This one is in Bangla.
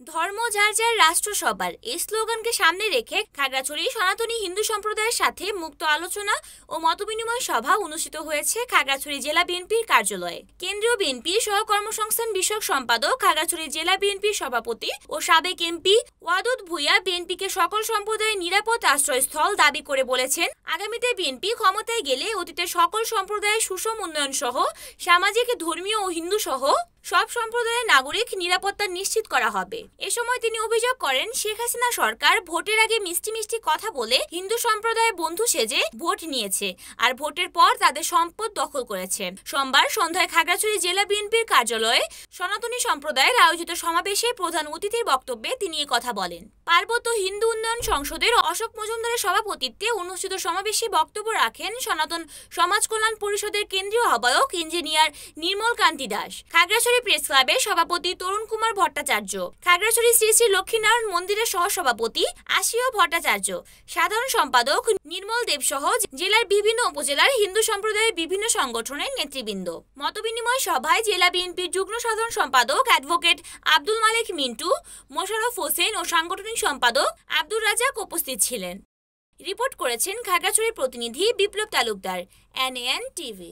ধর্ম যার যার রাষ্ট্র সবার এই স্লোগানকে সামনে রেখে খাগড়াছড়ি সনাতনী হিন্দু সম্প্রদায়ের সাথে মুক্ত আলোচনা ও মতবিনিময় সভা অনুষ্ঠিত হয়েছে খাগড়াছড়ি জেলা বিএনপির কার্যালয়ে। কেন্দ্রীয় বিএনপির সহকর্মসংস্থান বিষয়ক সম্পাদক, খাগড়াছড়ি জেলা বিএনপির সভাপতি ও সাবেক এমপি ওয়াদুদ ভূঁইয়া বিএনপিকে সকল সম্প্রদায়ের নিরাপদ আশ্রয়স্থল দাবি করে বলেছেন, আগামীতে বিএনপি ক্ষমতায় গেলে অতীতের সকল সম্প্রদায়ের সুষম উন্নয়ন সহ সামাজিক, ধর্মীয় ও হিন্দু সহ সব সম্প্রদায়ের নাগরিক নিরাপত্তা নিশ্চিত করা হবে। এ সময় তিনি অভিযোগ করেন, শেখ হাসিনা সরকার ভোটের আগে মিষ্টি মিষ্টি কথা বলে হিন্দু সম্প্রদায়ের বন্ধু সেজে ভোট নিয়েছে, আর ভোটের পর তাদের সম্পদ দখল করেছে। সোমবার সন্ধ্যায় খাগড়াছড়ি জেলা বিএনপির কার্যালয়ে সনাতনী সম্প্রদায়ের আয়োজিত সমাবেশে প্রধান অতিথির বক্তব্যে তিনি এ কথা বলেন। পার্বত্য হিন্দু উন্নয়ন সংসদের অশোক মজুমদারের সভাপতিত্বে অনুষ্ঠিত সমাবেশে বক্তব্য রাখেন সনাতন সমাজ কল্যাণ পরিষদের কেন্দ্রীয় আহ্বায়ক ইঞ্জিনিয়ার নির্মল কান্তি দাস, খাগড়াছড়ি প্রেস ক্লাবের সভাপতি তরুণ কুমার ভট্টাচার্য, খাগড়াছড়ি শ্রী শ্রী লক্ষ্মীনারায়ণ মন্দিরের সহসভাপতি আশিও ভট্টাচার্য, সাধারণ সম্পাদক নির্মল দেব সহ জেলার বিভিন্ন উপজেলার হিন্দু সম্প্রদায়ের বিভিন্ন সংগঠনের নেতৃবৃন্দ। মতবিনিময় সভায় জেলা বিএনপির যুগ্ম সাধারণ সম্পাদক অ্যাডভোকেট আব্দুল মালেক মিন্টু, মোশাররফ হোসেন ও সাংগঠনিক সম্পাদক আব্দুর রাজাক উপস্থিত ছিলেন। রিপোর্ট করেছেন খাগড়াছড়ির প্রতিনিধি বিপ্লব তালুকদার, NAN টিভি।